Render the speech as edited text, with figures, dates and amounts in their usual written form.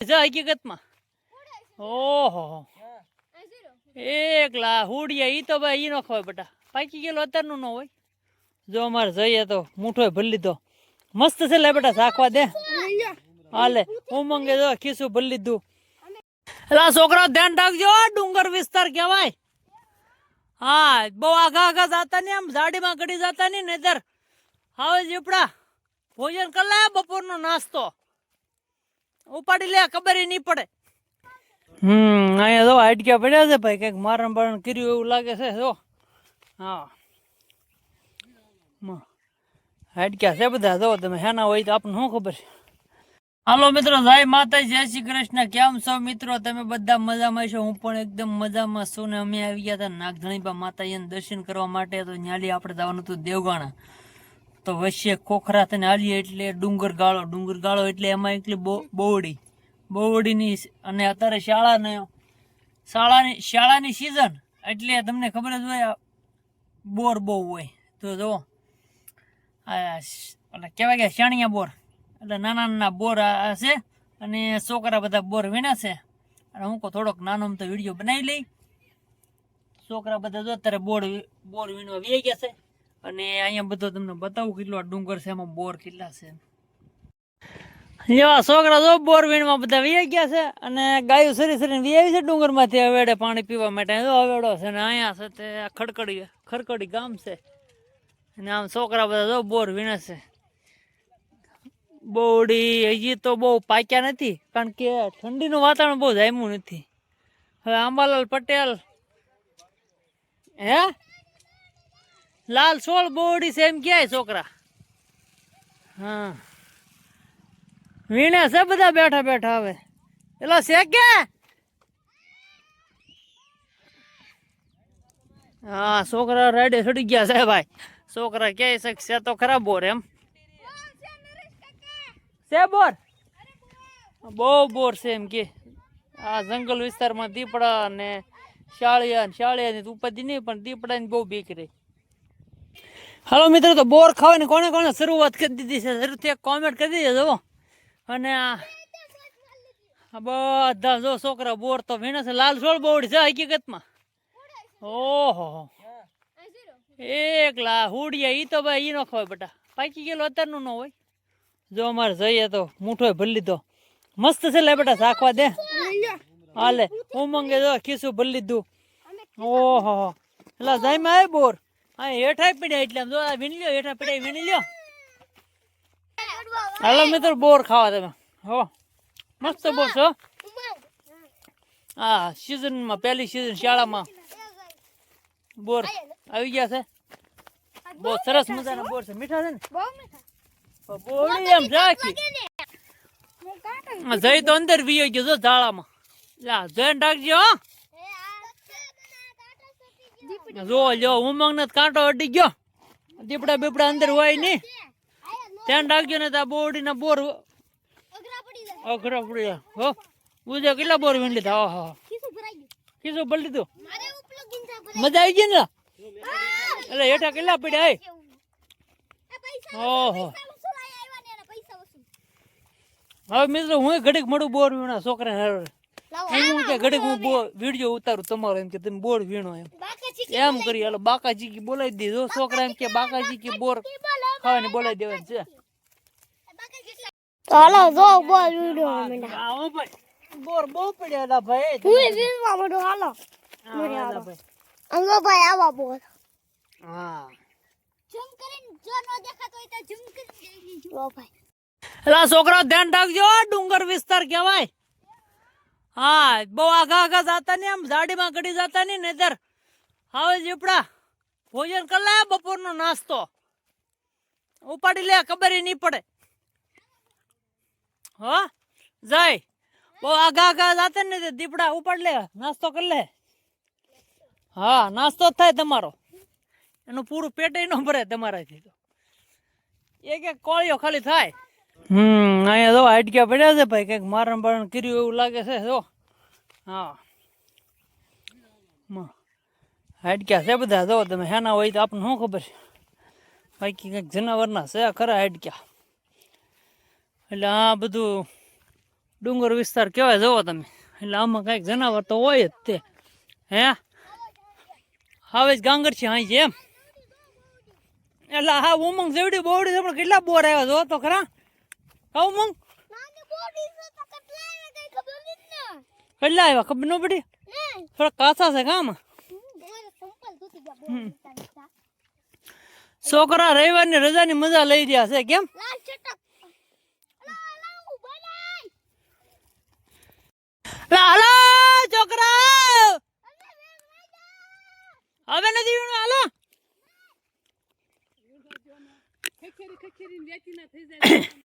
હકીકતમાં ઓહો એકલા હુડિયા ઈ તો ભાઈ ઈ નો ખવાય બેટા પાકી ગયેલો અત્યારનું ન હોય જો અમારે જઈએ તો મૂઠો ભરી લીધો મસ્ત છે લે બેટા શાખવા દે હાલે ઉમંગે જો ખીસું ભરી લીધું એટલે છોકરાઓ ધ્યાન રાખજો ડુંગર વિસ્તાર કહેવાય હા બહુ આઘા આઘા જાતા નહીં આમ ઝાડીમાં ગડી જાતા નહીં નહીતર હવે જીપડા ભોજન કરી લે બપોરનો નાસ્તો ઉપાડી લે ખબર નહીં પડે અહીંયા જો હાડક્યા પડ્યા છે ભાઈ કઈક મારણ બારણ કર્યું એવું લાગે છે જો હા હાડક્યા છે બધા જો તમે હેના હોય તો આપણને શું ખબર છે હાલો મિત્રો જય માતા જય શ્રી કૃષ્ણ કેમ છો મિત્રો તમે બધા મજામાં છો હું પણ એકદમ મજામાં છું ને અમે આવી ગયા હતા નાગધણીબા માતાજીને દર્શન કરવા માટે તો ન્યાલી આપણે જવાનું હતું દેવગાણા તો વચ્ચે ખોખરા થઈને હાલીએ એટલે ડુંગર ગાળો એટલે એમાં એકલી બોવડીની અને અત્યારે શાળાની સિઝન એટલે તમને ખબર જ હોય બોર બહુ હોય તો જો એટલે કહેવાય કે શાણિયા બોર એટલે નાના નાના બોર છે અને છોકરા બધા બોર વીણા છે અને હું થોડોક નાનો તો વિડીયો બનાવી લઈ છોકરા બધા જો અત્યારે બોર વીણવા વી ગયા છે અને અહીંયા બધો તમને બતાવું કેટલો ડુંગર છે એમાં બોર કેટલા છે છોકરા જો બોર વીણમાં બધા વી ગયા છે અને ગાયું સરીને વી આવી છે ડુંગર માંથી હવેડે પાણી પીવા માટે હવેડો છે ને અહીંયા છે તે ખડકડી ગામ છે અને આમ છોકરા બધા જો બોર વીણે છે બોવડી હજી તો બહુ પાક્યા નથી કારણ કે ઠંડીનું વાતાવરણ બહુ જામ્યું નથી હવે આંબાલાલ પટેલ હે લાલ સોળ બોવડી છે એમ ક્યાંય છોકરા હા વીણે છે બધા બેઠા હવે પેલો છે કે હા છોકરા રાડે ચડી ગયા છે ભાઈ છોકરા ક્યાંય છે તો ખરાબ બોર એમ છે બોર બહુ બોર છે એમ કે આ જંગલ વિસ્તારમાં દીપડા અને શાળિયાની ઉપાધિ નહીં પણ દીપડાની બહુ બીક રહી હાલો મિત્રો તો બોર ખાવાની કોને શરૂઆત કરી દીધી છે જરૂરથી એક કોમેન્ટ કરી દીધી જો અને બધા જો છોકરા બોર તો વીણે છે લાલ સોળ બોવડી છે હકીકતમાં ઓહો એકલા હુડિયા ઈ તો ભાઈ ઈ નો ખવાય બેટા પાકી ગયેલો અત્યારનું ન હોય જો અમારે જઈએ તો મૂઠો ભરી લીધો મસ્ત છે લે બેટા શાખવા દે હાલે ઉમંગે જો ખીસું ભરી લીધું ઓહો એટલે જાયમાં આવે બોર હા હેઠા પીડ્યા એટલે જો વીણી લ્યો હેઠા પીડ્યા વીણી લ્યો હાલો મિત્રો બોર ખાવા તમે હો મસ્ત બોર છો હા સિઝનમાં પહેલી સિઝન શાળામાં બોર આવી ગયા છે બહુ સરસ મજાના બોર છે મીઠા છે ને બોડી એમ રાખી જઈ તો અંદર વી ગયો જો ઝાડામાં જઈને રાખજો જો ઉમંગ ને કાંટો અડી ગયો દીપડા અંદર હોય નઈ ધ્યાન રાખજો ને તો બોડી ના બોર અઘરા પડી જાય હો પૂજા કેટલા બોર વીણ લીધા હા ખીસું ભરી લીધું મજા આવી ગઈ ને એટલે હેઠા કેટલા પડ્યા ઓહો હવે મિત્રો હું ઘડીક મળું બોર વીણા છોકરા હું કે ઘડીક હું વિડીયો ઉતારું તમારો એમ કે તમે બોર વીણો એમ કરી હાલો બાકાજી કી બોલાવી દીધો છોકરા એમ કે બાકાજી કી બોર ખાવાની બોલાવી દેવાની છે ચાલો જો બોર વીણો આવો ભાઈ બોર બહુ પડ્યા હતા ભાઈ હું વીણવા માંડો હાલો અંગો ભાઈ આવા બોર હા ઝૂમ કરીને જો ન દેખાતો હોય તો ઝૂમ કરી લો ભાઈ એલા છોકરાઓ ધ્યાન રાખજો ડુંગર વિસ્તાર કહેવાય હા બહુ આઘા જાતા નહીં આમ ઝાડીમાં ગડી જાતા નહીં નહીતર હવે જીપડા ભોજન કરી લે બપોરનો નાસ્તો ઉપાડી લે ખબર નહીં પડે હા જાય બહુ આઘા જાતા ને દીપડા ઉપાડ લે નાસ્તો કરી લે હા નાસ્તો જ થાય તમારો એનું પૂરું પેટ ન ભરે તમારાથી તો એક કોળીઓ ખાલી થાય અહીંયા જો હાડક્યા પડ્યા છે ભાઈ કઈક મારણ બારણ કર્યું એવું લાગે છે જો હા હાડક્યા છે બધા જો તમે હેના હોય તો આપણને શું ખબર છે બાકી કંઈક જનાવરના છે ખરા હાડક્યા એટલે આ બધું ડુંગર વિસ્તાર કહેવાય જોવો તમે, એટલે આમાં કઈક જનાવર તો હોય જ તે. હે હવે જ ગાંગર છે અહીં છે એમ, એટલે હા ઉમંગ જેવડી બોવડી આપણે કેટલા બોર આવ્યા જો તો ખરા. હા ઉમંગ કેટલા આવ્યા ખબર ન પડી, થોડા કાચા છે કામ. છોકરા રવિવારની રજાની મજા લઈ રહ્યા છે કેમ. હાલો છોકરા હવે નથી હાલો